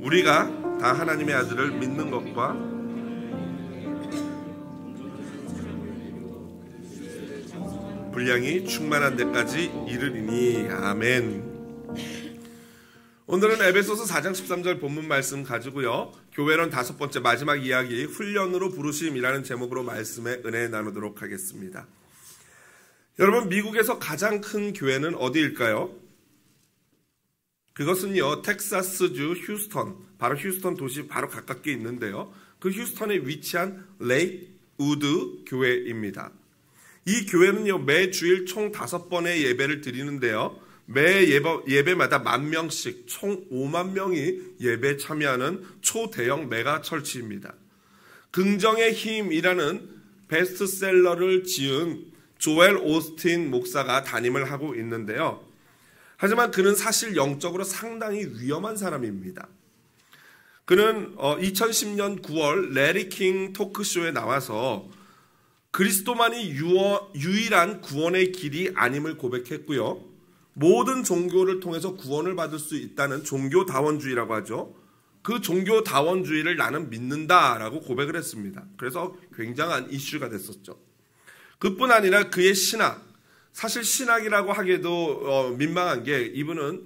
우리가 다 하나님의 아들을 믿는 것과 분량이 충만한 데까지 이르리니. 아멘. 오늘은 에베소서 4장 13절 본문 말씀 가지고요, 교회론 5번째 마지막 이야기 훈련으로 부르심이라는 제목으로 말씀에 은혜 나누도록 하겠습니다. 여러분, 미국에서 가장 큰 교회는 어디일까요? 그것은요, 텍사스주 휴스턴, 바로 휴스턴 도시 바로 가깝게 있는데요, 그 휴스턴에 위치한 레이크우드 교회입니다. 이 교회는요, 매 주일 총 5번의 예배를 드리는데요, 매 예배마다 10,000명씩 총 5만 명이 예배에 참여하는 초대형 메가 철치입니다. 긍정의 힘이라는 베스트셀러를 지은 조엘 오스틴 목사가 담임을 하고 있는데요, 하지만 그는 사실 영적으로 상당히 위험한 사람입니다. 그는 2010년 9월 레리 킹 토크쇼에 나와서 그리스도만이 유일한 구원의 길이 아님을 고백했고요, 모든 종교를 통해서 구원을 받을 수 있다는 종교다원주의라고 하죠. 그 종교다원주의를 나는 믿는다라고 고백을 했습니다. 그래서 굉장한 이슈가 됐었죠. 그뿐 아니라 그의 신학, 사실 신학이라고 하기에도 민망한 게 이분은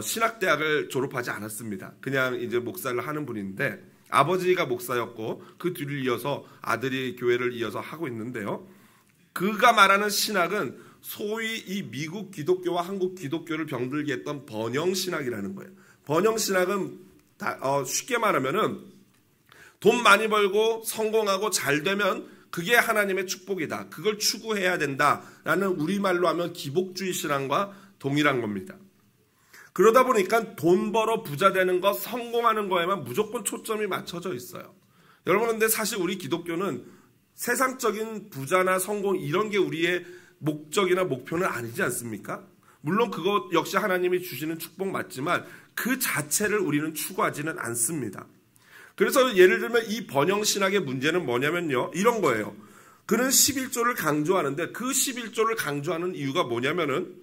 신학대학을 졸업하지 않았습니다. 그냥 이제 목사를 하는 분인데 아버지가 목사였고 그 뒤를 이어서 아들이 교회를 이어서 하고 있는데요, 그가 말하는 신학은 소위 이 미국 기독교와 한국 기독교를 병들게 했던 번영신학이라는 거예요. 번영신학은 쉽게 말하면은 돈 많이 벌고 성공하고 잘 되면 그게 하나님의 축복이다, 그걸 추구해야 된다라는 우리말로 하면 기복주의 신앙과 동일한 겁니다. 그러다 보니까 돈 벌어 부자 되는 거, 성공하는 거에만 무조건 초점이 맞춰져 있어요. 여러분, 근데 사실 우리 기독교는 세상적인 부자나 성공 이런 게 우리의 목적이나 목표는 아니지 않습니까? 물론 그것 역시 하나님이 주시는 축복 맞지만 그 자체를 우리는 추구하지는 않습니다. 그래서 예를 들면 이 번영신학의 문제는 뭐냐면요, 이런 거예요. 그는 11조를 강조하는데 그 11조를 강조하는 이유가 뭐냐면은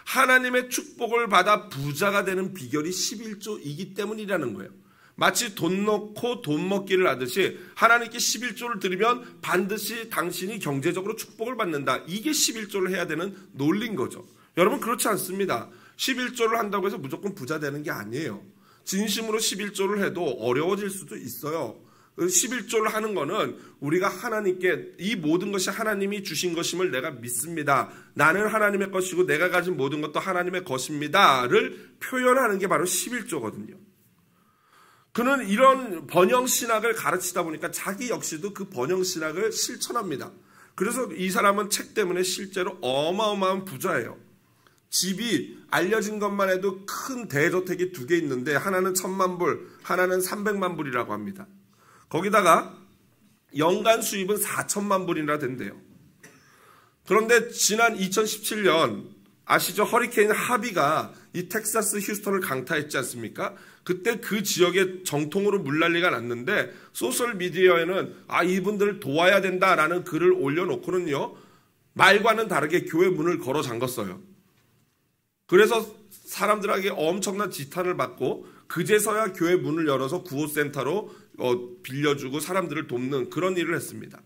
하나님의 축복을 받아 부자가 되는 비결이 11조이기 때문이라는 거예요. 마치 돈 넣고 돈 먹기를 하듯이 하나님께 11조를 드리면 반드시 당신이 경제적으로 축복을 받는다, 이게 11조를 해야 되는 논리인 거죠. 여러분, 그렇지 않습니다. 11조를 한다고 해서 무조건 부자 되는 게 아니에요. 진심으로 11조를 해도 어려워질 수도 있어요. 11조를 하는 거는 우리가 하나님께 이 모든 것이 하나님이 주신 것임을 내가 믿습니다, 나는 하나님의 것이고 내가 가진 모든 것도 하나님의 것입니다를 표현하는 게 바로 11조거든요. 그는 이런 번영신학을 가르치다 보니까 자기 역시도 그 번영신학을 실천합니다. 그래서 이 사람은 책 때문에 실제로 어마어마한 부자예요. 집이 알려진 것만 해도 큰 대저택이 2개 있는데 하나는 1,000만 불, 하나는 300만 불이라고 합니다. 거기다가 연간 수입은 4천만 불이나 된대요. 그런데 지난 2017년 아시죠? 허리케인 하비가 이 텍사스 휴스턴을 강타했지 않습니까? 그때 그 지역에 정통으로 물난리가 났는데 소셜미디어에는 이분들을 도와야 된다라는 글을 올려놓고는요, 말과는 다르게 교회 문을 걸어 잠갔어요. 그래서 사람들에게 엄청난 지탄을 받고 그제서야 교회 문을 열어서 구호센터로 빌려주고 사람들을 돕는 그런 일을 했습니다.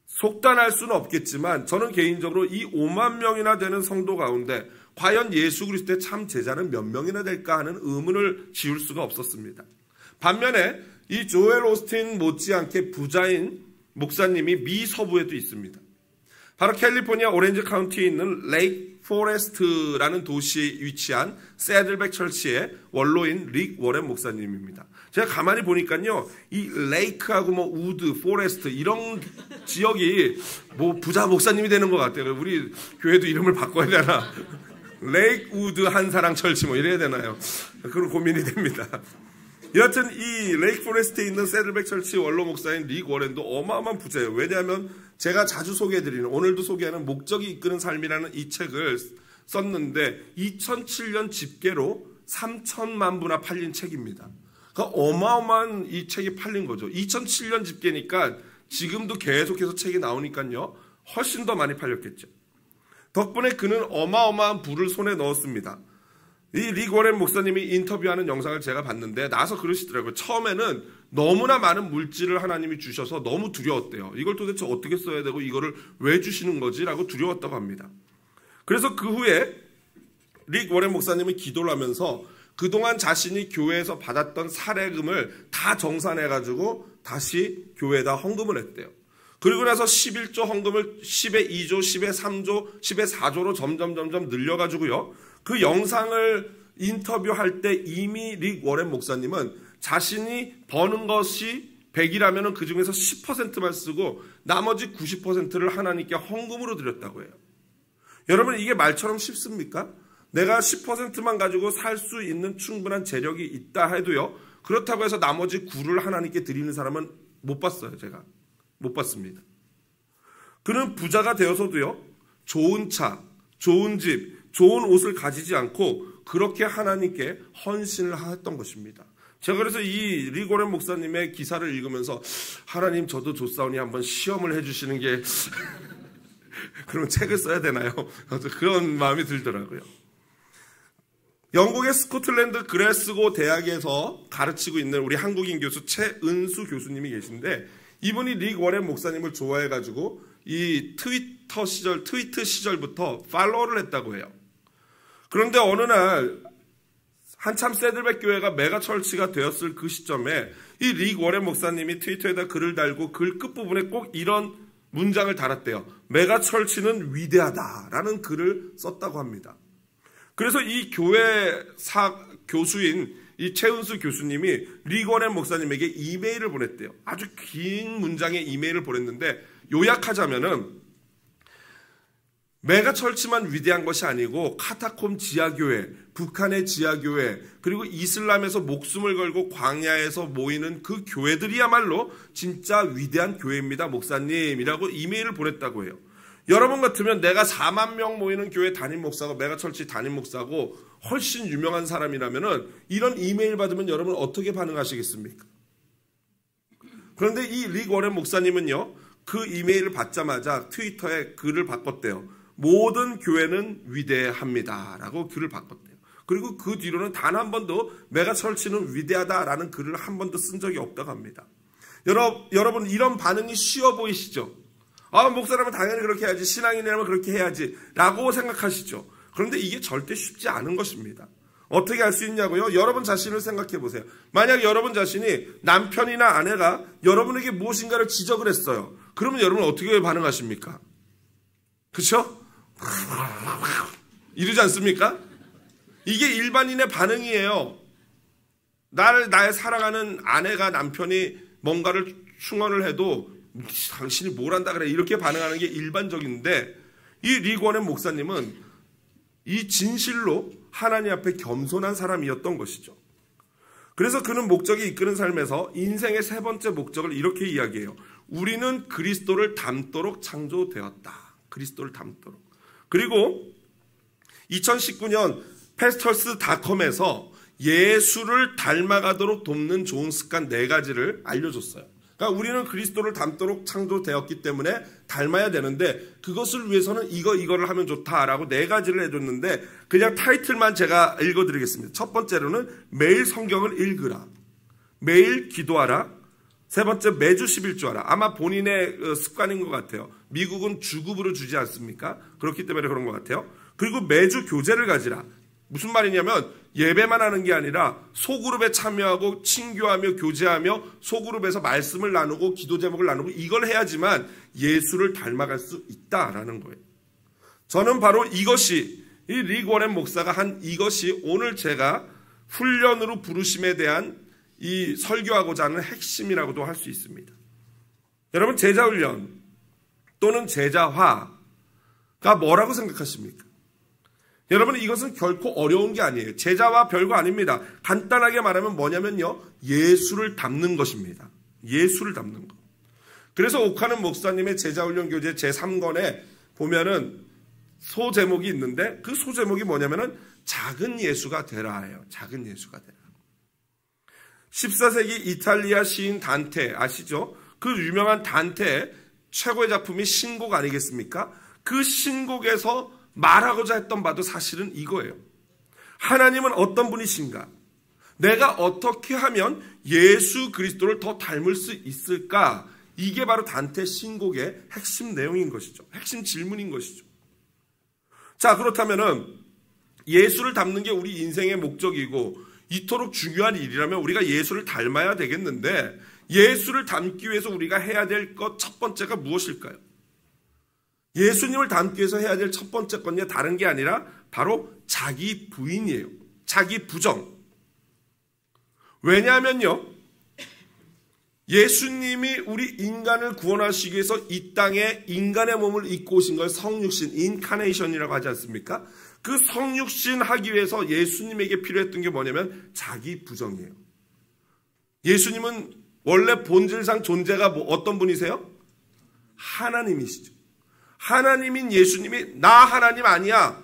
속단할 수는 없겠지만 저는 개인적으로 이 5만 명이나 되는 성도 가운데 과연 예수 그리스도의 참 제자는 몇 명이나 될까 하는 의문을 지울 수가 없었습니다. 반면에 이 조엘 오스틴 못지않게 부자인 목사님이 미 서부에도 있습니다. 바로 캘리포니아 오렌지 카운티에 있는 레이크 포레스트라는 도시에 위치한 새들백 철치의 원로인 릭 워렌 목사님입니다. 제가 가만히 보니까요, 이 레이크하고 우드, 포레스트 이런 지역이 부자 목사님이 되는 것 같아요. 우리 교회도 이름을 바꿔야 되나? 레이크우드 한사랑 철치 이래야 되나요? 그런 고민이 됩니다. 여하튼 이 레이크 포레스트에 있는 새들백 철치 원로 목사인 릭 워렌도 어마어마한 부자예요. 왜냐하면 제가 자주 소개해드리는, 오늘도 소개하는 목적이 이끄는 삶이라는 이 책을 썼는데 2007년 집계로 3천만 부나 팔린 책입니다. 그러니까 어마어마한 이 책이 팔린 거죠. 2007년 집계니까 지금도 계속해서 책이 나오니까요, 훨씬 더 많이 팔렸겠죠. 덕분에 그는 어마어마한 부를 손에 넣었습니다. 이 릭 워렌 목사님이 인터뷰하는 영상을 제가 봤는데 나서 그러시더라고요. 처음에는 너무나 많은 물질을 하나님이 주셔서 너무 두려웠대요. 이걸 도대체 어떻게 써야 되고 이거를 왜 주시는 거지? 라고 두려웠다고 합니다. 그래서 그 후에 릭 워렌 목사님은 기도를 하면서 그동안 자신이 교회에서 받았던 사례금을 다 정산해가지고 다시 교회에다 헌금을 했대요. 그리고 나서 11조 헌금을 10의 2조, 10의 3조, 10의 4조로 점점 늘려가지고요. 그 영상을 인터뷰할 때 이미 릭 워렌 목사님은 자신이 버는 것이 100이라면 그 중에서 10%만 쓰고 나머지 90%를 하나님께 헌금으로 드렸다고 해요. 여러분 이게 말처럼 쉽습니까? 내가 10%만 가지고 살 수 있는 충분한 재력이 있다 해도요. 그렇다고 해서 나머지 9를 하나님께 드리는 사람은 못 봤어요. 제가 못 봤습니다. 그는 부자가 되어서도요. 좋은 차, 좋은 집, 좋은 옷을 가지지 않고 그렇게 하나님께 헌신을 했던 것입니다. 제가 그래서 이 릭 워렌 목사님의 기사를 읽으면서 하나님 저도 조사오니 한번 시험을 해주시는 게 그러면 책을 써야 되나요? 그런 마음이 들더라고요. 영국의 스코틀랜드 그래스고 대학에서 가르치고 있는 우리 한국인 교수 최은수 교수님이 계신데 이분이 릭 워렌 목사님을 좋아해가지고 이 트위트 시절부터 팔로우를 했다고 해요. 그런데 어느 날 한참 새들백 교회가 메가철치가 되었을 그 시점에 이 릭 워렌 목사님이 트위터에다 글을 달고 글 끝부분에 꼭 이런 문장을 달았대요. 메가철치는 위대하다라는 글을 썼다고 합니다. 그래서 이 교회사 교수인 이 최은수 교수님이 릭 워렌 목사님에게 이메일을 보냈대요. 아주 긴 문장의 이메일을 보냈는데 요약하자면은 메가철치만 위대한 것이 아니고 카타콤 지하교회, 북한의 지하교회, 그리고 이슬람에서 목숨을 걸고 광야에서 모이는 그 교회들이야말로 진짜 위대한 교회입니다. 목사님이라고 이메일을 보냈다고 해요. 여러분 같으면 내가 4만 명 모이는 교회 담임 목사고 메가철치 담임 목사고 훨씬 유명한 사람이라면은 이런 이메일 받으면 여러분 어떻게 반응하시겠습니까? 그런데 이 릭 워렌 목사님은요. 그 이메일을 받자마자 트위터에 글을 바꿨대요. 모든 교회는 위대합니다라고 글을 바꿨대요. 그리고 그 뒤로는 단 한 번도 메가철치는 위대하다라는 글을 한 번도 쓴 적이 없다고 합니다. 여러분 이런 반응이 쉬워 보이시죠? 목사라면 당연히 그렇게 해야지, 신앙인이라면 그렇게 해야지 라고 생각하시죠. 그런데 이게 절대 쉽지 않은 것입니다. 어떻게 할 수 있냐고요? 여러분 자신을 생각해 보세요. 만약 여러분 자신이 남편이나 아내가 여러분에게 무엇인가를 지적을 했어요. 그러면 여러분 어떻게 반응하십니까? 그렇죠? 이러지 않습니까? 이게 일반인의 반응이에요. 나의 사랑하는 아내가 남편이 뭔가를 충언을 해도 당신이 뭘 한다 그래 이렇게 반응하는 게 일반적인데 이 릭 워렌 목사님은 이 진실로 하나님 앞에 겸손한 사람이었던 것이죠. 그래서 그는 목적이 이끄는 삶에서 인생의 세 번째 목적을 이렇게 이야기해요. 우리는 그리스도를 닮도록 창조되었다. 그리스도를 닮도록. 그리고 2019년 패스터스.com에서 예수를 닮아가도록 돕는 좋은 습관 4가지를 알려줬어요. 그러니까 우리는 그리스도를 닮도록 창조되었기 때문에 닮아야 되는데 그것을 위해서는 이거를 하면 좋다라고 4가지를 해줬는데 그냥 타이틀만 제가 읽어드리겠습니다. 첫 번째로는 매일 성경을 읽으라. 매일 기도하라. 세 번째 매주 11조하라. 아마 본인의 습관인 것 같아요. 미국은 주급으로 주지 않습니까? 그렇기 때문에 그런 것 같아요. 그리고 매주 교제를 가지라. 무슨 말이냐면 예배만 하는 게 아니라 소그룹에 참여하고 친교하며 교제하며 소그룹에서 말씀을 나누고 기도 제목을 나누고 이걸 해야지만 예수를 닮아갈 수 있다라는 거예요. 저는 바로 이것이 이 릭 워렌 목사가 한 이것이 오늘 제가 훈련으로 부르심에 대한 이 설교하고자 하는 핵심이라고도 할 수 있습니다. 여러분 제자훈련 또는 제자화가 뭐라고 생각하십니까? 여러분 이것은 결코 어려운 게 아니에요. 제자화 별거 아닙니다. 간단하게 말하면 뭐냐면요. 예수를 닮는 것입니다. 예수를 닮는 것. 그래서 옥하는 목사님의 제자훈련 교재 제3권에 보면은 소제목이 있는데 그 소제목이 뭐냐면은 작은 예수가 되라예요. 작은 예수가 되라. 14세기 이탈리아 시인 단테 아시죠? 그 유명한 단테의 최고의 작품이 신곡 아니겠습니까? 그 신곡에서 말하고자 했던 바도 사실은 이거예요. 하나님은 어떤 분이신가? 내가 어떻게 하면 예수 그리스도를 더 닮을 수 있을까? 이게 바로 단테 신곡의 핵심 내용인 것이죠. 핵심 질문인 것이죠. 자, 그렇다면은 예수를 닮는 게 우리 인생의 목적이고 이토록 중요한 일이라면 우리가 예수를 닮아야 되겠는데, 예수를 닮기 위해서 우리가 해야 될 것 첫 번째가 무엇일까요? 예수님을 닮기 위해서 해야 될 첫 번째 건요, 다른 게 아니라 바로 자기 부인이에요. 자기 부정. 왜냐하면요, 예수님이 우리 인간을 구원하시기 위해서 이 땅에 인간의 몸을 입고 오신 걸 성육신, 인카네이션이라고 하지 않습니까? 그 성육신 하기 위해서 예수님에게 필요했던 게 뭐냐면 자기 부정이에요. 예수님은 원래 본질상 존재가 어떤 분이세요? 하나님이시죠. 하나님인 예수님이 나 하나님 아니야.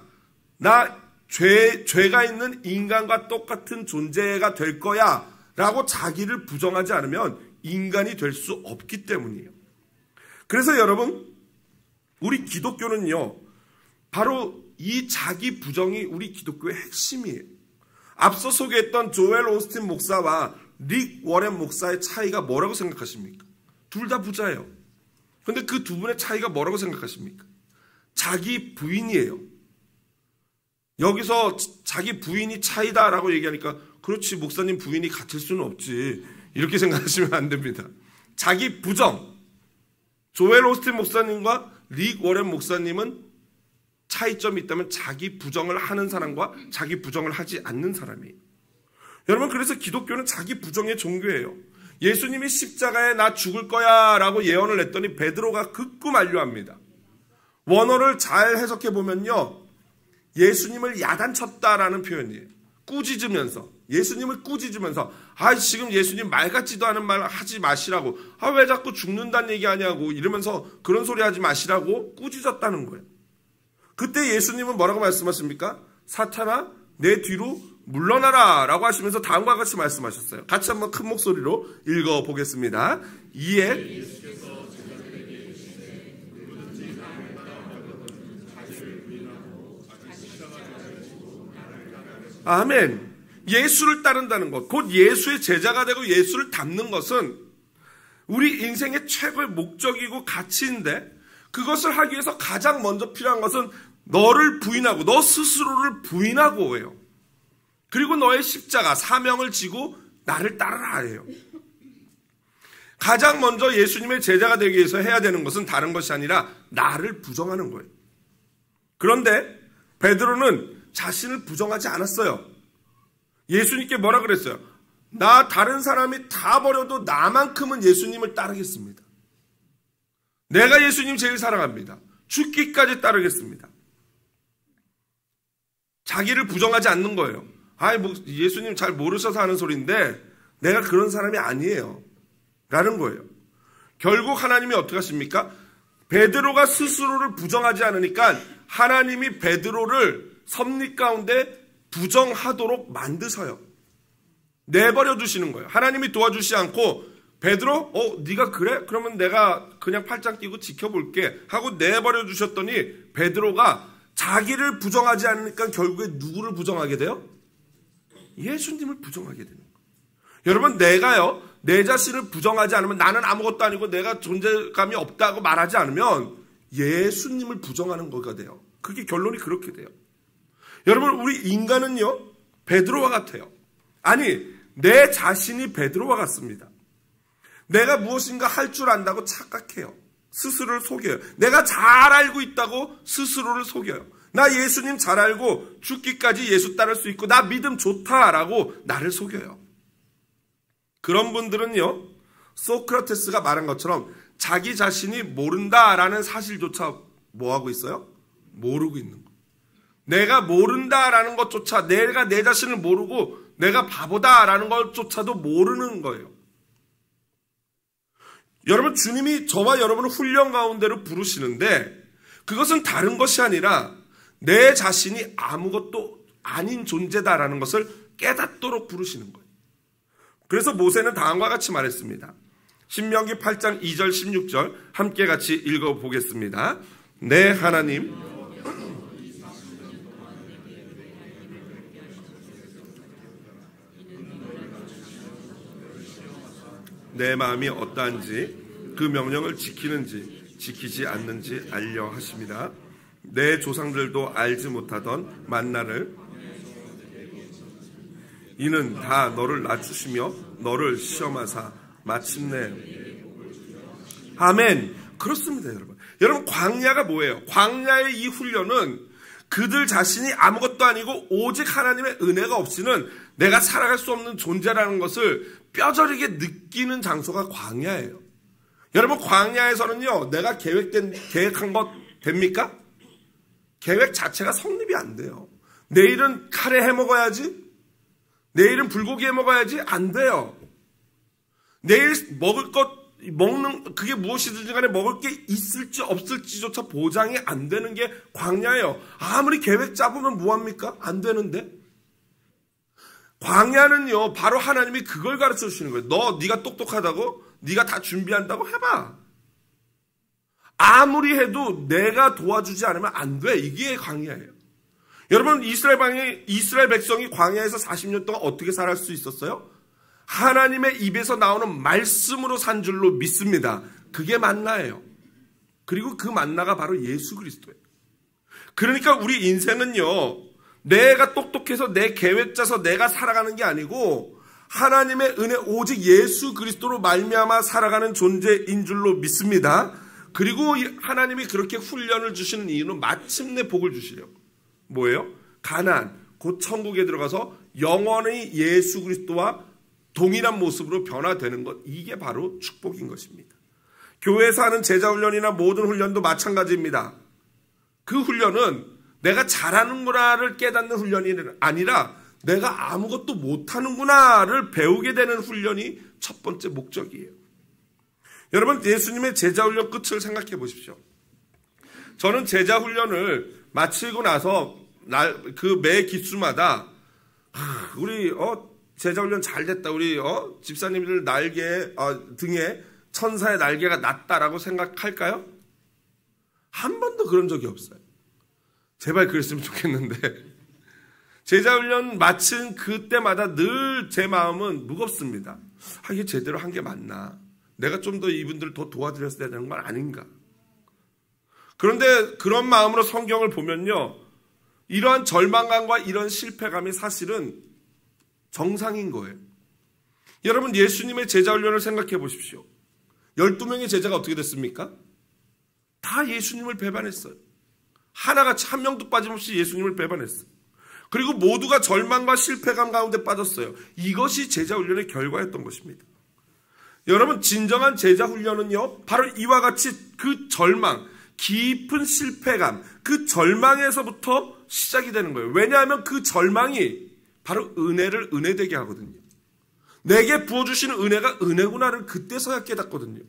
나 죄가 있는 인간과 똑같은 존재가 될 거야 라고 자기를 부정하지 않으면 인간이 될 수 없기 때문이에요. 그래서 여러분, 우리 기독교는요, 바로 이 자기 부정이 우리 기독교의 핵심이에요. 앞서 소개했던 조엘 오스틴 목사와 릭 워렌 목사의 차이가 뭐라고 생각하십니까? 둘 다 부자예요. 근데 그 두 분의 차이가 뭐라고 생각하십니까? 자기 부인이에요. 여기서 자기 부인이 차이다라고 얘기하니까 그렇지, 목사님 부인이 같을 수는 없지, 이렇게 생각하시면 안 됩니다. 자기 부정. 조엘 오스틴 목사님과 릭 워렌 목사님은 차이점이 있다면 자기 부정을 하는 사람과 자기 부정을 하지 않는 사람이에요. 여러분, 그래서 기독교는 자기 부정의 종교예요. 예수님이 십자가에 나 죽을 거야 라고 예언을 했더니 베드로가 극구 만류합니다. 원어를 잘 해석해 보면요, 예수님을 야단쳤다라는 표현이에요. 꾸짖으면서, 예수님을 꾸짖으면서, 지금 예수님 말 같지도 않은 말 하지 마시라고, 왜 자꾸 죽는다는 얘기 하냐고 이러면서 그런 소리 하지 마시라고 꾸짖었다는 거예요. 그때 예수님은 뭐라고 말씀하십니까? 사탄아, 내 뒤로 물러나라 라고 하시면서 다음과 같이 말씀하셨어요. 같이 한번 큰 목소리로 읽어보겠습니다. 이에 아멘. 예수를 따른다는 것, 곧 예수의 제자가 되고 예수를 닮는 것은 우리 인생의 최고의 목적이고 가치인데, 그것을 하기 위해서 가장 먼저 필요한 것은 너를 부인하고, 너 스스로를 부인하고 해요. 그리고 너의 십자가, 사명을 지고 나를 따르라 해요. 가장 먼저 예수님의 제자가 되기 위해서 해야 되는 것은 다른 것이 아니라 나를 부정하는 거예요. 그런데 베드로는 자신을 부정하지 않았어요. 예수님께 뭐라 그랬어요? 나 다른 사람이 다 버려도 나만큼은 예수님을 따르겠습니다. 내가 예수님 제일 사랑합니다. 죽기까지 따르겠습니다. 자기를 부정하지 않는 거예요. 예수님 잘 모르셔서 하는 소리인데 내가 그런 사람이 아니에요 라는 거예요. 결국 하나님이 어떻게 하십니까? 베드로가 스스로를 부정하지 않으니까 하나님이 베드로를 섭리 가운데 부정하도록 만드셔요. 내버려 두시는 거예요. 하나님이 도와주시지 않고 베드로, 네가 그래? 그러면 내가 그냥 팔짱 끼고 지켜볼게 하고 내버려 두셨더니 베드로가 자기를 부정하지 않으니까 결국에 누구를 부정하게 돼요? 예수님을 부정하게 되는 거예요. 여러분, 내가요, 내 자신을 부정하지 않으면, 나는 아무것도 아니고 내가 존재감이 없다고 말하지 않으면 예수님을 부정하는 거가 돼요. 그게 결론이 그렇게 돼요. 여러분, 우리 인간은요, 베드로와 같아요. 아니, 내 자신이 베드로와 같습니다. 내가 무엇인가 할 줄 안다고 착각해요. 스스로를 속여요. 내가 잘 알고 있다고 스스로를 속여요. 나 예수님 잘 알고 죽기까지 예수 따를 수 있고 나 믿음 좋다라고 나를 속여요. 그런 분들은요, 소크라테스가 말한 것처럼 자기 자신이 모른다라는 사실조차 뭐하고 있어요? 모르고 있는 거예요. 내가 모른다라는 것조차, 내가 내 자신을 모르고 내가 바보다라는 것조차도 모르는 거예요. 여러분, 주님이 저와 여러분을 훈련 가운데로 부르시는데 그것은 다른 것이 아니라 내 자신이 아무것도 아닌 존재다라는 것을 깨닫도록 부르시는 거예요. 그래서 모세는 다음과 같이 말했습니다. 신명기 8장 2절 16절 함께 같이 읽어보겠습니다. 내 하나님 내 마음이 어떠한지 그 명령을 지키는지 지키지 않는지 알려 하십니다. 내 조상들도 알지 못하던 만나를 이는 다 너를 낮추시며 너를 시험하사 마침내 아멘. 그렇습니다, 여러분. 여러분, 광야가 뭐예요? 광야의 이 훈련은 그들 자신이 아무것도 아니고 오직 하나님의 은혜가 없이는 내가 살아갈 수 없는 존재라는 것을 뼈저리게 느끼는 장소가 광야예요. 여러분, 광야에서는요, 내가 계획한 것 됩니까? 계획 자체가 성립이 안 돼요. 내일은 카레 해 먹어야지? 내일은 불고기 해 먹어야지? 안 돼요. 내일 먹는 그게 무엇이든지 간에 먹을 게 있을지 없을지조차 보장이 안 되는 게 광야예요. 아무리 계획 짜보면 뭐합니까? 안 되는데. 광야는요, 바로 하나님이 그걸 가르쳐 주시는 거예요. 네가 똑똑하다고? 네가 다 준비한다고? 해봐. 아무리 해도 내가 도와주지 않으면 안 돼. 이게 광야예요. 여러분, 이스라엘 백성이 광야에서 40년 동안 어떻게 살아갈 수 있었어요? 하나님의 입에서 나오는 말씀으로 산 줄로 믿습니다. 그게 만나예요. 그리고 그 만나가 바로 예수 그리스도예요. 그러니까 우리 인생은요, 내가 똑똑해서 내 계획 짜서 내가 살아가는 게 아니고 하나님의 은혜 오직 예수 그리스도로 말미암아 살아가는 존재인 줄로 믿습니다. 그리고 하나님이 그렇게 훈련을 주시는 이유는 마침내 복을 주시려고. 뭐예요? 가나안, 곧 천국에 들어가서 영원히 예수 그리스도와 동일한 모습으로 변화되는 것, 이게 바로 축복인 것입니다. 교회에서 하는 제자훈련이나 모든 훈련도 마찬가지입니다. 그 훈련은 내가 잘하는구나를 깨닫는 훈련이 아니라 내가 아무것도 못하는구나를 배우게 되는 훈련이 첫 번째 목적이에요. 여러분, 예수님의 제자훈련 끝을 생각해 보십시오. 저는 제자훈련을 마치고 나서 그 매 기수마다 우리 제자훈련 잘 됐다. 우리 집사님들 등에 천사의 날개가 났다라고 생각할까요? 한 번도 그런 적이 없어요. 제발 그랬으면 좋겠는데 제자훈련 마친 그때마다 늘 제 마음은 무겁습니다. 이게 제대로 한 게 맞나? 내가 좀 더 이분들을 더 도와드렸어야 되는 건 아닌가? 그런데 그런 마음으로 성경을 보면요, 이러한 절망감과 이런 실패감이 사실은 정상인 거예요. 여러분, 예수님의 제자훈련을 생각해 보십시오. 12명의 제자가 어떻게 됐습니까? 다 예수님을 배반했어요. 하나같이 한 명도 빠짐없이 예수님을 배반했어요. 그리고 모두가 절망과 실패감 가운데 빠졌어요. 이것이 제자훈련의 결과였던 것입니다. 여러분, 진정한 제자훈련은요, 바로 이와 같이 그 절망, 깊은 실패감, 그 절망에서부터 시작이 되는 거예요. 왜냐하면 그 절망이 바로 은혜를 은혜되게 하거든요. 내게 부어주시는 은혜가 은혜구나를 그때서야 깨닫거든요.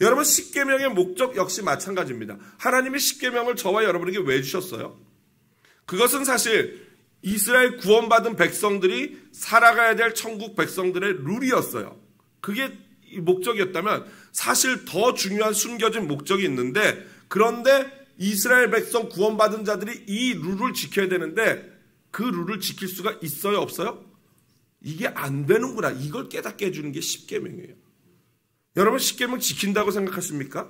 여러분, 십계명의 목적 역시 마찬가지입니다. 하나님이 십계명을 저와 여러분에게 왜 주셨어요? 그것은 사실 이스라엘 구원받은 백성들이 살아가야 될 천국 백성들의 룰이었어요. 그게 목적이었다면 사실 더 중요한 숨겨진 목적이 있는데, 그런데 이스라엘 백성 구원받은 자들이 이 룰을 지켜야 되는데 그 룰을 지킬 수가 있어요, 없어요? 이게 안 되는구나. 이걸 깨닫게 해주는 게 십계명이에요. 여러분, 십계명 지킨다고 생각하십니까?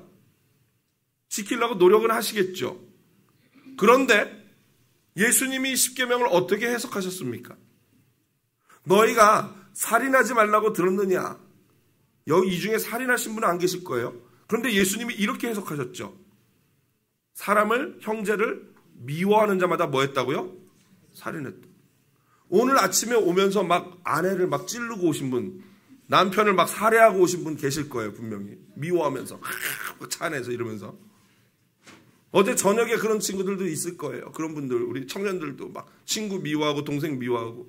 지키려고 노력은 하시겠죠. 그런데 예수님이 십계명을 어떻게 해석하셨습니까? 너희가 살인하지 말라고 들었느냐? 여기 이 중에 살인하신 분은 안 계실 거예요. 그런데 예수님이 이렇게 해석하셨죠. 사람을, 형제를 미워하는 자마다 뭐 했다고요? 살인했다. 오늘 아침에 오면서 막 아내를 막 찌르고 오신 분, 남편을 막 살해하고 오신 분 계실 거예요, 분명히. 미워하면서 차 안에서 이러면서. 어제 저녁에 그런 친구들도 있을 거예요. 그런 분들, 우리 청년들도 막 친구 미워하고 동생 미워하고.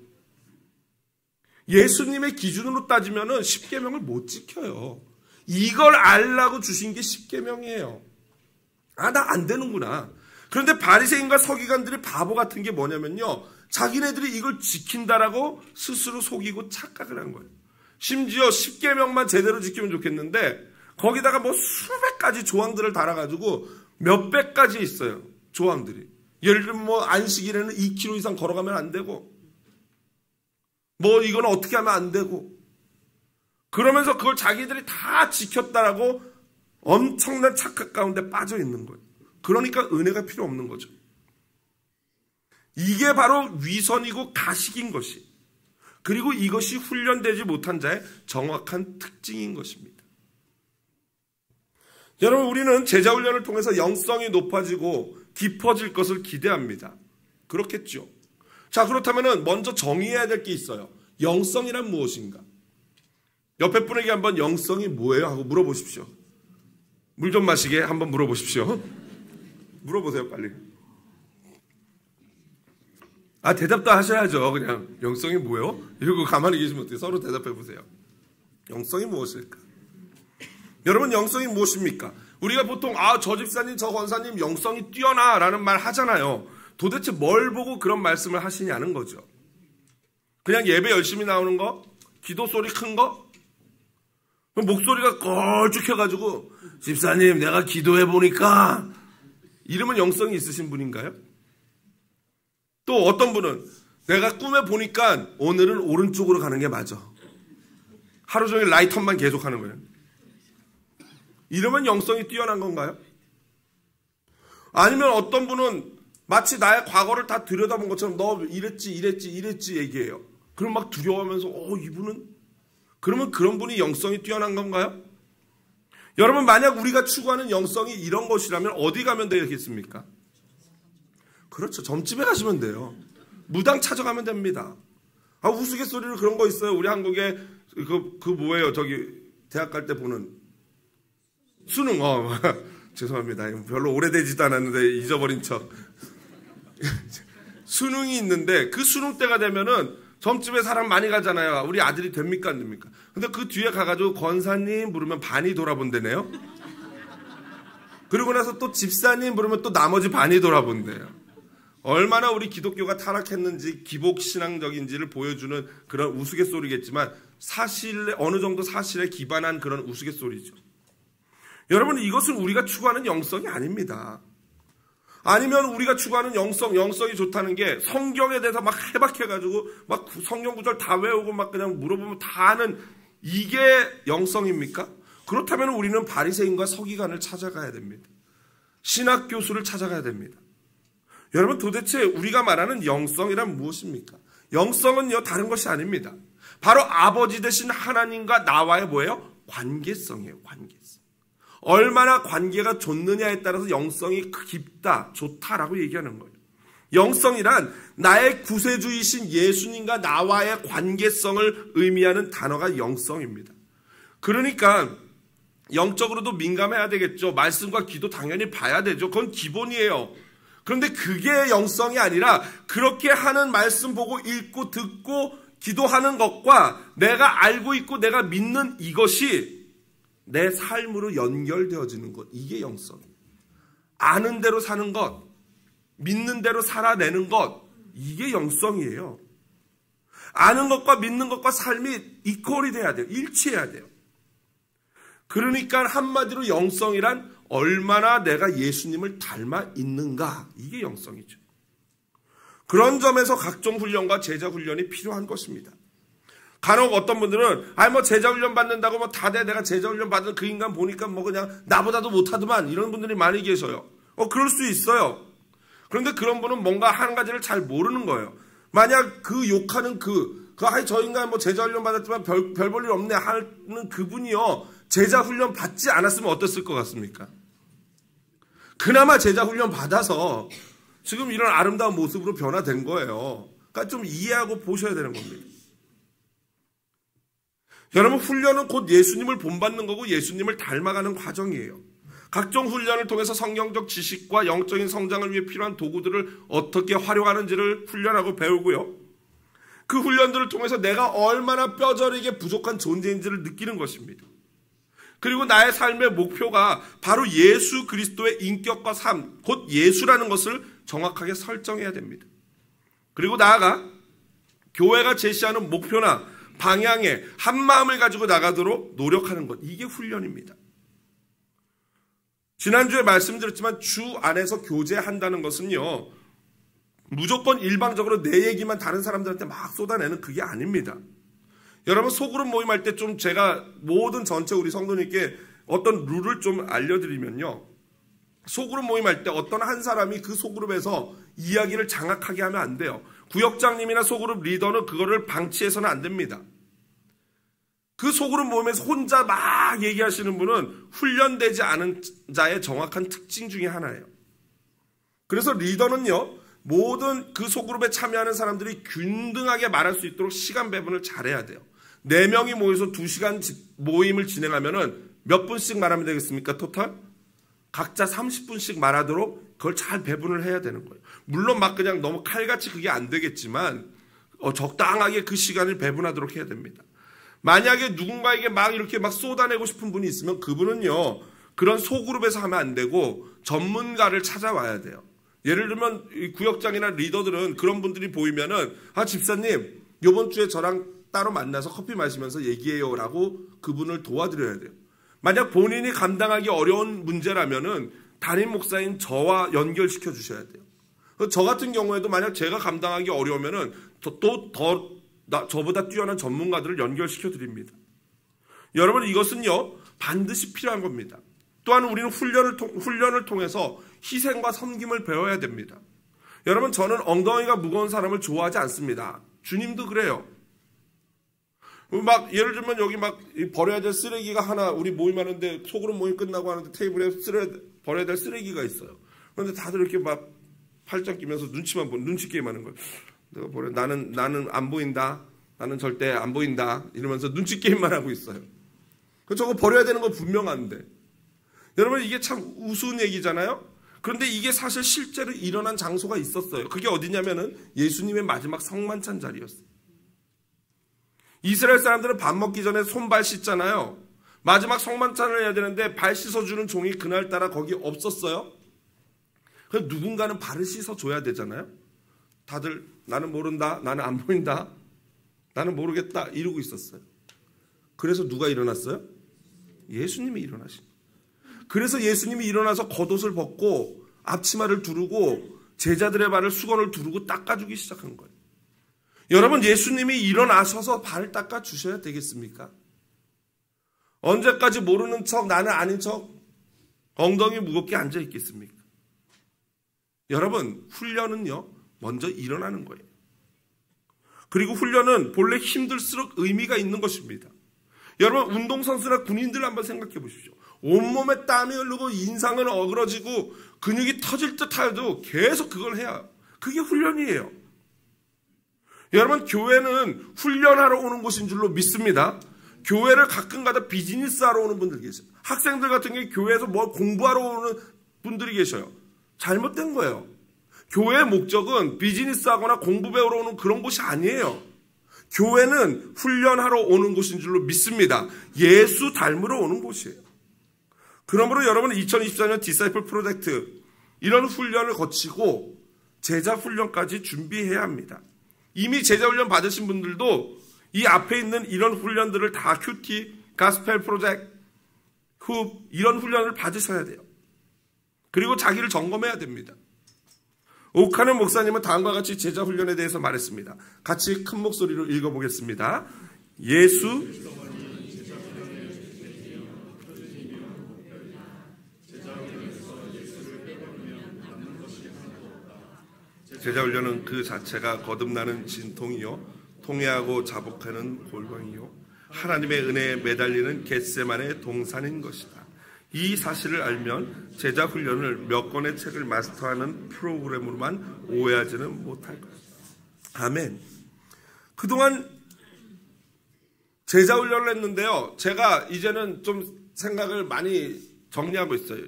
예수님의 기준으로 따지면은 십계명을 못 지켜요. 이걸 알라고 주신 게 십계명이에요. 나 안 되는구나. 그런데 바리새인과 서기관들이 바보 같은 게 뭐냐면요, 자기네들이 이걸 지킨다라고 스스로 속이고 착각을 한 거예요. 심지어 십계명만 제대로 지키면 좋겠는데 거기다가 뭐 수백 가지 조항들을 달아가지고 몇백 가지 있어요, 조항들이. 예를 들면 뭐 안식일에는 2km 이상 걸어가면 안 되고, 뭐 이건 어떻게 하면 안 되고. 그러면서 그걸 자기들이 다 지켰다라고 엄청난 착각 가운데 빠져 있는 거예요. 그러니까 은혜가 필요 없는 거죠. 이게 바로 위선이고 가식인 것이, 그리고 이것이 훈련되지 못한 자의 정확한 특징인 것입니다. 여러분, 우리는 제자훈련을 통해서 영성이 높아지고 깊어질 것을 기대합니다. 그렇겠죠. 자, 그렇다면 먼저 정의해야 될 게 있어요. 영성이란 무엇인가? 옆에 분에게 한번 영성이 뭐예요? 하고 물어보십시오. 물 좀 마시게 한번 물어보십시오. 물어보세요, 빨리. 대답도 하셔야죠. 그냥 영성이 뭐예요? 이러고 가만히 계시면 어때요? 서로 대답해 보세요. 영성이 무엇일까? 여러분, 영성이 무엇입니까? 우리가 보통 저 집사님, 저 권사님 영성이 뛰어나라는 말 하잖아요. 도대체 뭘 보고 그런 말씀을 하시냐는 거죠. 그냥 예배 열심히 나오는 거? 기도 소리 큰 거? 목소리가 걸쭉해가지고 집사님 내가 기도해보니까, 이러면 영성이 있으신 분인가요? 또 어떤 분은 내가 꿈에 보니까 오늘은 오른쪽으로 가는 게 맞아. 하루 종일 라이턴만 계속하는 거예요. 이러면 영성이 뛰어난 건가요? 아니면 어떤 분은 마치 나의 과거를 다 들여다본 것처럼 너 이랬지 얘기해요. 그럼 막 두려워하면서 이분은, 그러면 그런 분이 영성이 뛰어난 건가요? 여러분, 만약 우리가 추구하는 영성이 이런 것이라면 어디 가면 되겠습니까? 그렇죠. 점집에 가시면 돼요. 무당 찾아가면 됩니다. 우스갯소리로 그런 거 있어요. 우리 한국에 그 뭐예요? 저기 대학 갈 때 보는 수능. 죄송합니다. 별로 오래되지도 않았는데 잊어버린 척. 수능이 있는데 그 수능 때가 되면은 점집에 사람 많이 가잖아요. 우리 아들이 됩니까 안 됩니까? 근데 그 뒤에 가가지고 권사님 부르면 반이 돌아본대네요. 그러고 나서 또 집사님 부르면 또 나머지 반이 돌아본대요. 얼마나 우리 기독교가 타락했는지, 기복신앙적인지를 보여주는 그런 우스갯소리겠지만 어느 정도 사실에 기반한 그런 우스갯소리죠. 여러분, 이것은 우리가 추구하는 영성이 아닙니다. 아니면 우리가 추구하는 영성이 좋다는 게 성경에 대해서 막 해박해가지고 막 성경 구절 다 외우고 막 그냥 물어보면 다 아는, 이게 영성입니까? 그렇다면 우리는 바리새인과 서기관을 찾아가야 됩니다. 신학 교수를 찾아가야 됩니다. 여러분, 도대체 우리가 말하는 영성이란 무엇입니까? 영성은요, 다른 것이 아닙니다. 바로 아버지 되신 하나님과 나와의 뭐예요? 관계성이에요. 관계성. 얼마나 관계가 좋느냐에 따라서 영성이 깊다, 좋다라고 얘기하는 거예요. 영성이란 나의 구세주이신 예수님과 나와의 관계성을 의미하는 단어가 영성입니다. 그러니까 영적으로도 민감해야 되겠죠. 말씀과 기도 당연히 봐야 되죠. 그건 기본이에요. 그런데 그게 영성이 아니라 그렇게 하는 말씀 보고 읽고 듣고 기도하는 것과 내가 알고 있고 내가 믿는 이것이 내 삶으로 연결되어지는 것, 이게 영성이에요. 아는 대로 사는 것, 믿는 대로 살아내는 것, 이게 영성이에요. 아는 것과 믿는 것과 삶이 이퀄이 돼야 돼요. 일치해야 돼요. 그러니까 한마디로 영성이란 얼마나 내가 예수님을 닮아 있는가, 이게 영성이죠. 그런 점에서 각종 훈련과 제자 훈련이 필요한 것입니다. 간혹 어떤 분들은 제자 훈련 받는다고 다 돼, 내가 제자 훈련 받은 그 인간 보니까 그냥 나보다도 못하더만, 이런 분들이 많이 계셔요. 그럴 수 있어요. 그런데 그런 분은 뭔가 한 가지를 잘 모르는 거예요. 만약 그 욕하는 저 인간 제자 훈련 받았지만 별 볼 일 없네 하는 그분이요, 제자 훈련 받지 않았으면 어땠을 것 같습니까? 그나마 제자 훈련 받아서 지금 이런 아름다운 모습으로 변화된 거예요. 그러니까 좀 이해하고 보셔야 되는 겁니다. 여러분, 훈련은 곧 예수님을 본받는 거고 예수님을 닮아가는 과정이에요. 각종 훈련을 통해서 성경적 지식과 영적인 성장을 위해 필요한 도구들을 어떻게 활용하는지를 훈련하고 배우고요. 그 훈련들을 통해서 내가 얼마나 뼈저리게 부족한 존재인지를 느끼는 것입니다. 그리고 나의 삶의 목표가 바로 예수 그리스도의 인격과 삶, 곧 예수라는 것을 정확하게 설정해야 됩니다. 그리고 나아가 교회가 제시하는 목표나 방향에 한 마음을 가지고 나가도록 노력하는 것, 이게 훈련입니다. 지난주에 말씀드렸지만 주 안에서 교제한다는 것은요, 무조건 일방적으로 내 얘기만 다른 사람들한테 막 쏟아내는 그게 아닙니다. 여러분 소그룹 모임할 때 좀 제가 모든 전체 우리 성도님께 어떤 룰을 좀 알려드리면요. 소그룹 모임할 때 어떤 한 사람이 그 소그룹에서 이야기를 장악하게 하면 안 돼요. 구역장님이나 소그룹 리더는 그거를 방치해서는 안 됩니다. 그 소그룹 모임에서 혼자 막 얘기하시는 분은 훈련되지 않은 자의 정확한 특징 중에 하나예요. 그래서 리더는요, 모든 그 소그룹에 참여하는 사람들이 균등하게 말할 수 있도록 시간 배분을 잘해야 돼요. 4명이 모여서 2시간 모임을 진행하면은 몇 분씩 말하면 되겠습니까? 토탈? 각자 30분씩 말하도록 그걸 잘 배분을 해야 되는 거예요. 물론 막 그냥 너무 칼같이 그게 안 되겠지만 적당하게 그 시간을 배분하도록 해야 됩니다. 만약에 누군가에게 막 이렇게 막 쏟아내고 싶은 분이 있으면 그분은요, 그런 소그룹에서 하면 안 되고 전문가를 찾아와야 돼요. 예를 들면 이 구역장이나 리더들은 그런 분들이 보이면은 집사님 이번 주에 저랑 따로 만나서 커피 마시면서 얘기해요 라고 그분을 도와드려야 돼요. 만약 본인이 감당하기 어려운 문제라면은 담임 목사인 저와 연결시켜 주셔야 돼요. 저 같은 경우에도 만약 제가 감당하기 어려우면은 저보다 뛰어난 전문가들을 연결시켜 드립니다. 여러분 이것은요 반드시 필요한 겁니다. 또한 우리는 훈련을 통해서 희생과 섬김을 배워야 됩니다. 여러분 저는 엉덩이가 무거운 사람을 좋아하지 않습니다. 주님도 그래요. 막 예를 들면 여기 막 버려야 될 쓰레기가 하나 우리 모임하는데 소그룹 모임 끝나고 하는데 테이블에 버려야 될 쓰레기가 있어요. 그런데 다들 이렇게 막 팔짱 끼면서 눈치 게임하는 거예요. 내가 버려 나는 안 보인다. 나는 절대 안 보인다. 이러면서 눈치 게임만 하고 있어요. 저거 버려야 되는 건 분명한데. 여러분 이게 참 우스운 얘기잖아요. 그런데 이게 사실 실제로 일어난 장소가 있었어요. 그게 어디냐면은 예수님의 마지막 성만찬 자리였어요. 이스라엘 사람들은 밥 먹기 전에 손발 씻잖아요. 마지막 성만찬을 해야 되는데 발 씻어주는 종이 그날따라 거기 없었어요. 그래서 누군가는 발을 씻어줘야 되잖아요. 다들 나는 모른다, 나는 안 보인다, 나는 모르겠다 이러고 있었어요. 그래서 누가 일어났어요? 예수님이 일어나신 거예요. 그래서 예수님이 일어나서 겉옷을 벗고 앞치마를 두르고 제자들의 발을 수건을 두르고 닦아주기 시작한 거예요. 여러분 예수님이 일어나셔서 발을 닦아주셔야 되겠습니까? 언제까지 모르는 척 나는 아닌 척 엉덩이 무겁게 앉아 있겠습니까? 여러분 훈련은요 먼저 일어나는 거예요. 그리고 훈련은 본래 힘들수록 의미가 있는 것입니다. 여러분 운동선수나 군인들 한번 생각해 보십시오. 온몸에 땀이 흐르고 인상은 어그러지고 근육이 터질 듯 하여도 계속 그걸 해야 그게 훈련이에요. 여러분 교회는 훈련하러 오는 곳인 줄로 믿습니다. 교회를 가끔가다 비즈니스하러 오는 분들 계세요. 학생들 같은 경우에 교회에서 뭐 공부하러 오는 분들이 계셔요. 잘못된 거예요. 교회의 목적은 비즈니스하거나 공부 배우러 오는 그런 곳이 아니에요. 교회는 훈련하러 오는 곳인 줄로 믿습니다. 예수 닮으러 오는 곳이에요. 그러므로 여러분은 2024년 디사이플 프로젝트 이런 훈련을 거치고 제자 훈련까지 준비해야 합니다. 이미 제자 훈련 받으신 분들도 이 앞에 있는 이런 훈련들을 다 큐티, 가스펠 프로젝트, 흡 이런 훈련을 받으셔야 돼요. 그리고 자기를 점검해야 됩니다. 오카는 목사님은 다음과 같이 제자 훈련에 대해서 말했습니다. 같이 큰 목소리로 읽어보겠습니다. 예수 제자 훈련은 그 자체가 거듭나는 진통이요 통회하고 자복하는 골방이요 하나님의 은혜에 매달리는 겟세만의 동산인 것이다. 이 사실을 알면 제자 훈련을 몇 권의 책을 마스터하는 프로그램으로만 오해하지는 못할 것이다. 아멘. 그동안 제자 훈련을 했는데요. 제가 이제는 좀 생각을 많이 정리하고 있어요.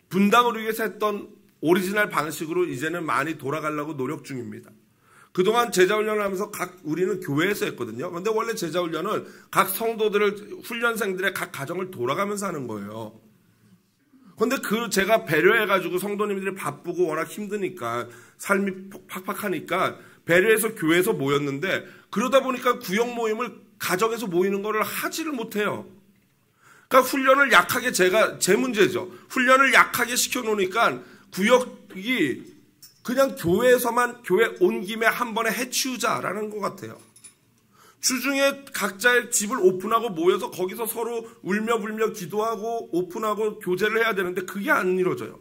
분당을 위해서 했던 오리지널 방식으로 이제는 많이 돌아가려고 노력 중입니다. 그동안 제자훈련을 하면서 우리는 교회에서 했거든요. 그런데 원래 제자훈련은 각 성도들을, 훈련생들의 각 가정을 돌아가면서 하는 거예요. 그런데 제가 배려해가지고 성도님들이 바쁘고 워낙 힘드니까, 삶이 팍팍하니까 배려해서 교회에서 모였는데, 그러다 보니까 구역 모임을 가정에서 모이는 거를 하지를 못해요. 그러니까 훈련을 약하게 제 문제죠. 훈련을 약하게 시켜놓으니까 구역이 그냥 교회에서만 교회 온 김에 한 번에 해치우자라는 것 같아요. 주중에 각자의 집을 오픈하고 모여서 거기서 서로 울며 불며 기도하고 오픈하고 교제를 해야 되는데 그게 안 이루어져요.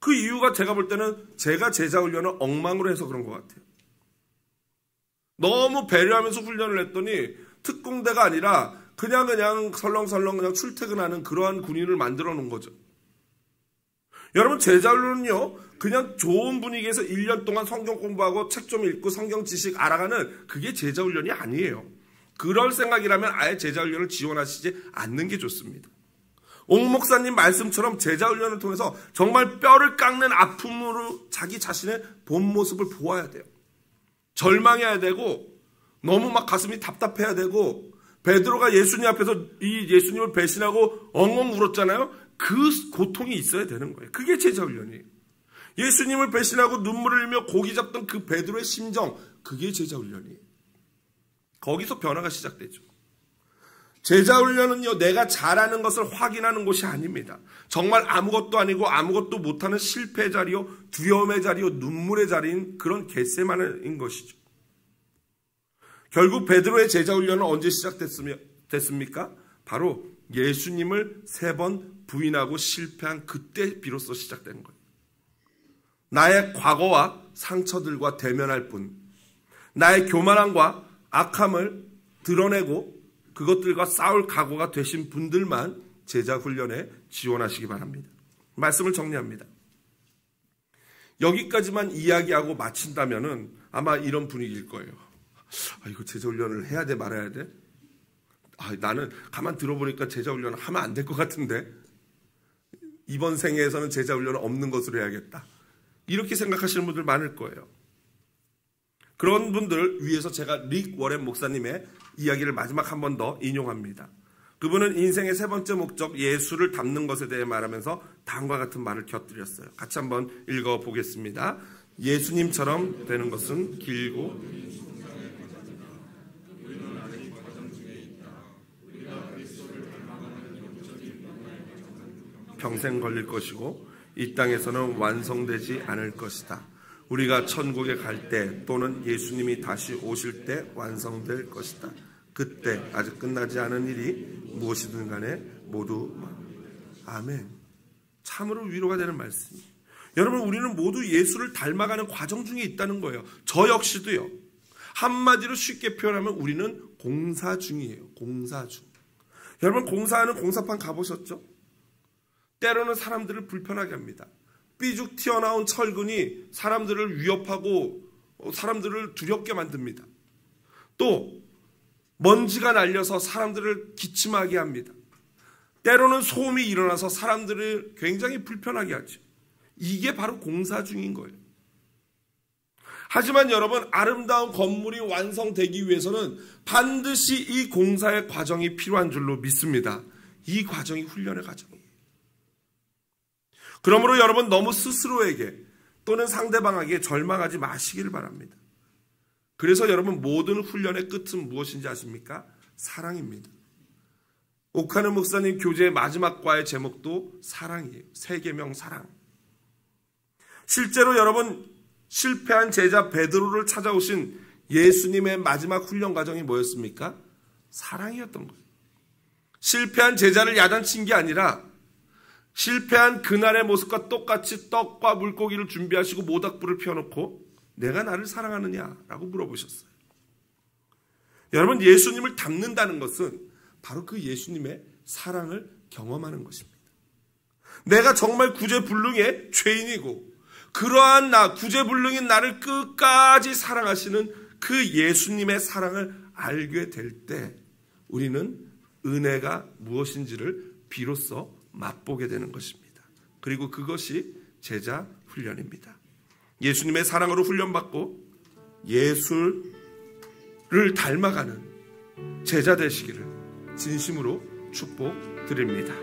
그 이유가 제가 볼 때는 제가 제자 훈련을 엉망으로 해서 그런 것 같아요. 너무 배려하면서 훈련을 했더니 특공대가 아니라 그냥 설렁설렁 그냥 출퇴근하는 그러한 군인을 만들어 놓은 거죠. 여러분, 제자 훈련은요, 그냥 좋은 분위기에서 1년 동안 성경 공부하고 책 좀 읽고 성경 지식 알아가는 그게 제자 훈련이 아니에요. 그럴 생각이라면 아예 제자 훈련을 지원하시지 않는 게 좋습니다. 옥 목사님 말씀처럼 제자 훈련을 통해서 정말 뼈를 깎는 아픔으로 자기 자신의 본 모습을 보아야 돼요. 절망해야 되고 너무 막 가슴이 답답해야 되고 베드로가 예수님 앞에서 이 예수님을 배신하고 엉엉 울었잖아요. 그 고통이 있어야 되는 거예요. 그게 제자 훈련이에요. 예수님을 배신하고 눈물을 흘리며 고기 잡던 그 베드로의 심정, 그게 제자 훈련이에요. 거기서 변화가 시작되죠. 제자 훈련은요, 내가 잘하는 것을 확인하는 곳이 아닙니다. 정말 아무것도 아니고 아무것도 못하는 실패의 자리요, 두려움의 자리요, 눈물의 자리인 그런 겟세마네인 것이죠. 결국 베드로의 제자 훈련은 언제 시작됐습니까? 바로 예수님을 3번 부인하고 실패한 그때 비로소 시작된 거예요. 나의 과거와 상처들과 대면할 뿐, 나의 교만함과 악함을 드러내고 그것들과 싸울 각오가 되신 분들만 제자 훈련에 지원하시기 바랍니다. 말씀을 정리합니다. 여기까지만 이야기하고 마친다면은 아마 이런 분위기일 거예요. 이거 제자 훈련을 해야 돼 말아야 돼? 나는 가만 들어보니까 제자 훈련을 하면 안 될 것 같은데 이번 생애에서는 제자 훈련은 없는 것으로 해야겠다. 이렇게 생각하시는 분들 많을 거예요. 그런 분들 위해서 제가 릭 워렌 목사님의 이야기를 마지막 한 번 더 인용합니다. 그분은 인생의 3번째 목적 예수를 닮는 것에 대해 말하면서 다음과 같은 말을 곁들였어요. 같이 한번 읽어보겠습니다. 예수님처럼 되는 것은 길고 평생 걸릴 것이고 이 땅에서는 완성되지 않을 것이다. 우리가 천국에 갈 때 또는 예수님이 다시 오실 때 완성될 것이다. 그때 아직 끝나지 않은 일이 무엇이든 간에 모두 아멘. 참으로 위로가 되는 말씀이에요. 여러분, 우리는 모두 예수를 닮아가는 과정 중에 있다는 거예요. 저 역시도요. 한마디로 쉽게 표현하면 우리는 공사 중이에요. 공사 중. 여러분, 공사하는 공사판 가보셨죠? 때로는 사람들을 불편하게 합니다. 삐죽 튀어나온 철근이 사람들을 위협하고 사람들을 두렵게 만듭니다. 또 먼지가 날려서 사람들을 기침하게 합니다. 때로는 소음이 일어나서 사람들을 굉장히 불편하게 하죠. 이게 바로 공사 중인 거예요. 하지만 여러분, 아름다운 건물이 완성되기 위해서는 반드시 이 공사의 과정이 필요한 줄로 믿습니다. 이 과정이 훈련의 과정이에요. 그러므로 여러분, 너무 스스로에게 또는 상대방에게 절망하지 마시기를 바랍니다. 그래서 여러분, 모든 훈련의 끝은 무엇인지 아십니까? 사랑입니다. 옥하는 목사님 교재의 마지막 과의 제목도 사랑이에요. 3계명 사랑. 실제로 여러분, 실패한 제자 베드로를 찾아오신 예수님의 마지막 훈련 과정이 뭐였습니까? 사랑이었던 거예요. 실패한 제자를 야단친 게 아니라 실패한 그날의 모습과 똑같이 떡과 물고기를 준비하시고 모닥불을 피워놓고 내가 나를 사랑하느냐라고 물어보셨어요. 여러분, 예수님을 닮는다는 것은 바로 그 예수님의 사랑을 경험하는 것입니다. 내가 정말 구제불능의 죄인이고 그러한 구제불능인 나를 끝까지 사랑하시는 그 예수님의 사랑을 알게 될 때 우리는 은혜가 무엇인지를 비로소 맛보게 되는 것입니다. 그리고 그것이 제자 훈련입니다. 예수님의 사랑으로 훈련받고 예수를 닮아가는 제자 되시기를 진심으로 축복드립니다.